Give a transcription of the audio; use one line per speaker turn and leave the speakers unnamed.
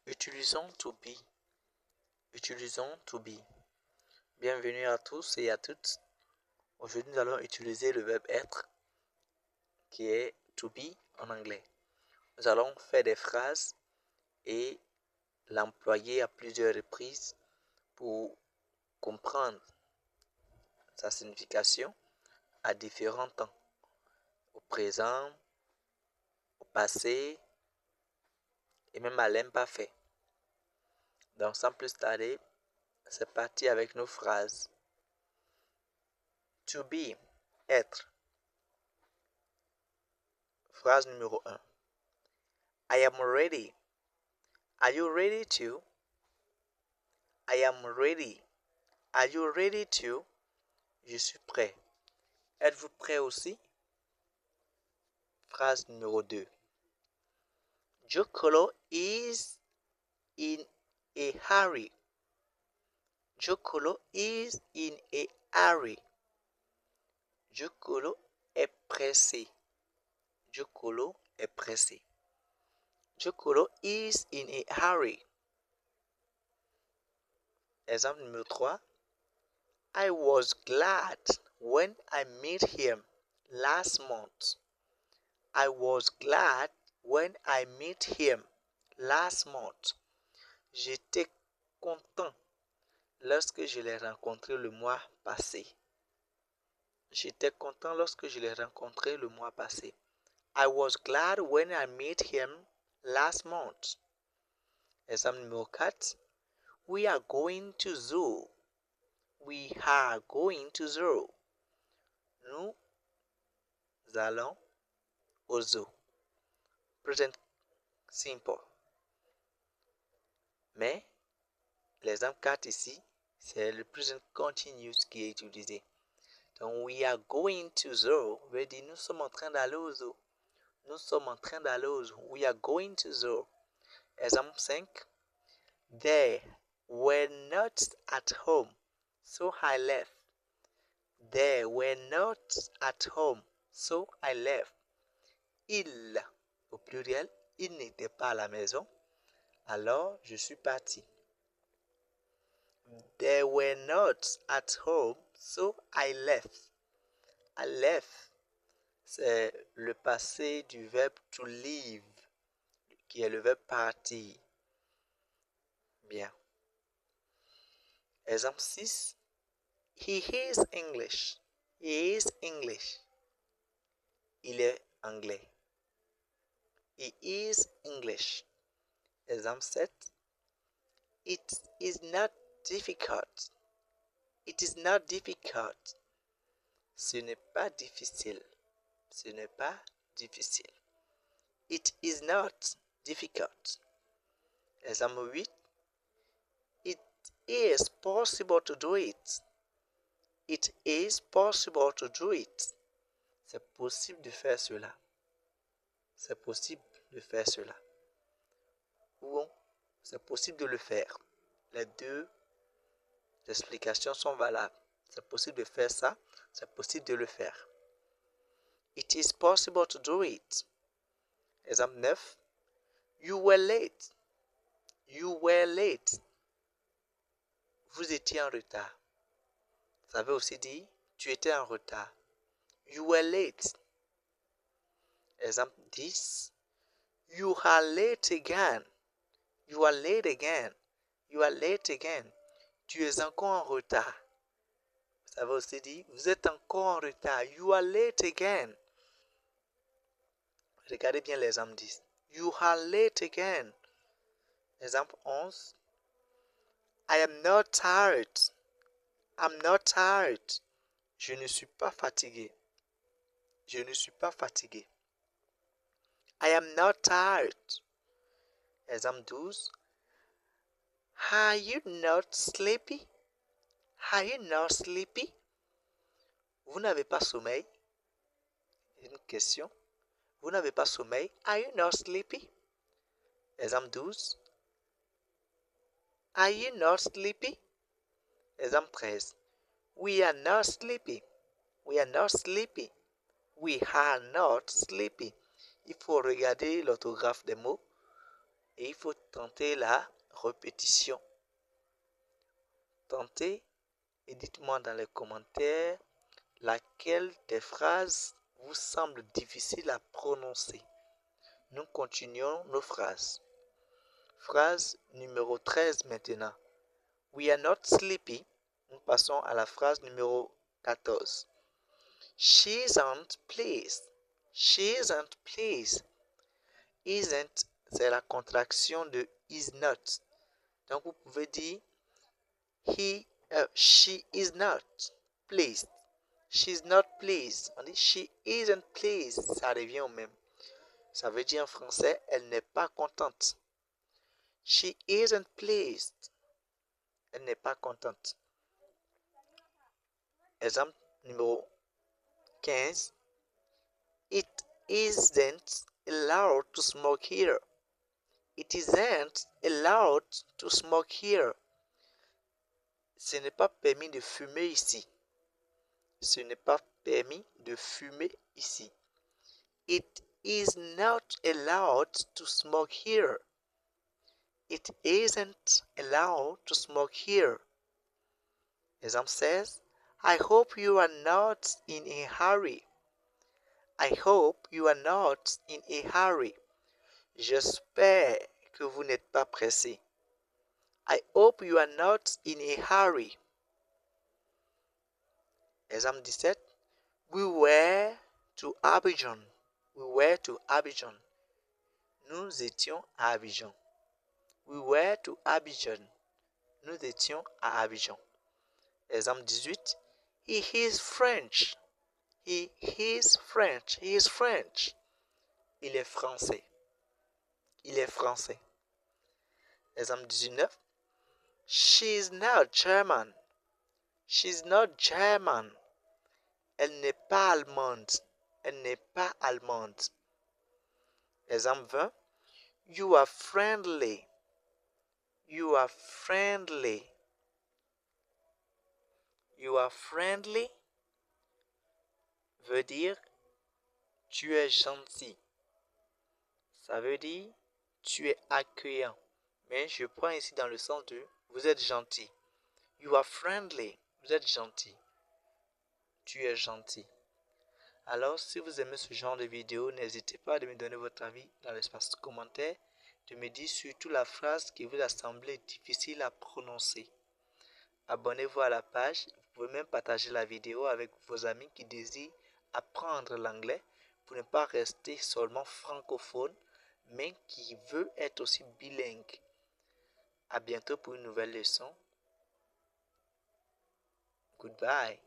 Utilisons to be. Utilisons to be. Bienvenue à tous et à toutes. Aujourd'hui, nous allons utiliser le verbe être qui est to be en anglais. Nous allons faire des phrases et l'employer à plusieurs reprises pour comprendre sa signification à différents temps. Au présent, au passé et même à l'imparfait. Donc sans plus tarder, c'est parti avec nos phrases. To be, être. Phrase numéro 1. I am ready. Are you ready to? I am ready. Are you ready to? Je suis prêt. Êtes-vous prêt aussi? Phrase numéro 2. Jokolo is in a hurry. Jokolo is in a hurry. Jokolo est pressé. Jokolo est pressé. Jokolo is in a hurry. Exemple numéro 3. I was glad when I met him last month. I was glad when I met him last month. J'étais content lorsque je l'ai rencontré le mois passé. J'étais content lorsque je l'ai rencontré le mois passé. I was glad when I met him last month. Exemple numéro 4. We are going to zoo. We are going to zoo. Nous allons au zoo. Present simple. Mais l'exemple 4 ici, c'est le present continuous qui est utilisé. Donc, we are going to zoo veut dire nous sommes en train d'aller au zoo. Nous sommes en train d'aller au zoo. We are going to zoo. Exemple 5. They were not at home, so I left. They were not at home, so I left. Ils, au pluriel, ils n'étaient pas à la maison, alors je suis parti. They were not at home, so I left. I left, c'est le passé du verbe to leave, qui est le verbe partir. Bien. Exemple 6. He is English. He is English. Il est anglais. He is English. Exemple 7. It is not difficult. It is not difficult. Ce n'est pas difficile. Ce n'est pas difficile. It is not difficult. Exemple 8. It is possible to do it. It is possible to do it. C'est possible de faire cela. C'est possible de faire cela. Ou c'est possible de le faire. Les deux explications sont valables. C'est possible de faire ça. C'est possible de le faire. It is possible to do it. Exemple 9. You were late. You were late. Vous étiez en retard. Ça veut aussi dire tu étais en retard. You were late. Exemple 10. You are late again. You are late again. You are late again. Tu es encore en retard. Ça veut aussi dire vous êtes encore en retard. You are late again. Regardez bien l'exemple 10. You are late again. Exemple 11. I am not tired. I'm not tired. Je ne suis pas fatigué. Je ne suis pas fatigué. I am not tired. Exemple 12. Are you not sleepy? Are you not sleepy? Vous n'avez pas sommeil? Une question. Vous n'avez pas sommeil? Are you not sleepy? Exemple 12. Are you not sleepy? Exemple 13. We are not sleepy. We are not sleepy. We are not sleepy. Il faut regarder l'orthographe des mots et il faut tenter la répétition. Tentez et dites-moi dans les commentaires laquelle des phrases vous semble difficile à prononcer. Nous continuons nos phrases. Phrase numéro 13 maintenant. We are not sleepy. Nous passons à la phrase numéro 14. She isn't pleased. She isn't pleased. Isn't, c'est la contraction de is not. Donc vous pouvez dire she is not pleased. She is not pleased. On dit she isn't pleased. Ça revient au même. Ça veut dire en français, elle n'est pas contente. She isn't pleased. Elle n'est pas contente. Exemple numéro 15. It isn't allowed to smoke here. It isn't allowed to smoke here. Ce n'est pas permis de fumer ici. Ce n'est pas permis de fumer ici. It is not allowed to smoke here. It isn't allowed to smoke here. Example says, I hope you are not in a hurry. I hope you are not in a hurry. J'espère que vous n'êtes pas pressé. I hope you are not in a hurry. Example 17. We were to Abidjan. We were to Abidjan. Nous étions à Abidjan. We were to Abidjan. Nous étions à Abidjan. Exemple 18. He is French. He is French. He is French. Il est français. Il est français. Exemple 19. She is not German. She is not German. Elle n'est pas allemande. Elle n'est pas allemande. Exemple 20. You are friendly. You are friendly. You are friendly veut dire tu es gentil. Ça veut dire tu es accueillant. Mais je prends ici dans le sens de vous êtes gentil. You are friendly. Vous êtes gentil. Tu es gentil. Alors, si vous aimez ce genre de vidéo, n'hésitez pas à me donner votre avis dans l'espace de commentaires, de me dire surtout la phrase qui vous a semblé difficile à prononcer. Abonnez-vous à la page. Vous pouvez même partager la vidéo avec vos amis qui désirent apprendre l'anglais pour ne pas rester seulement francophone, mais qui veut être aussi bilingue. À bientôt pour une nouvelle leçon. Goodbye.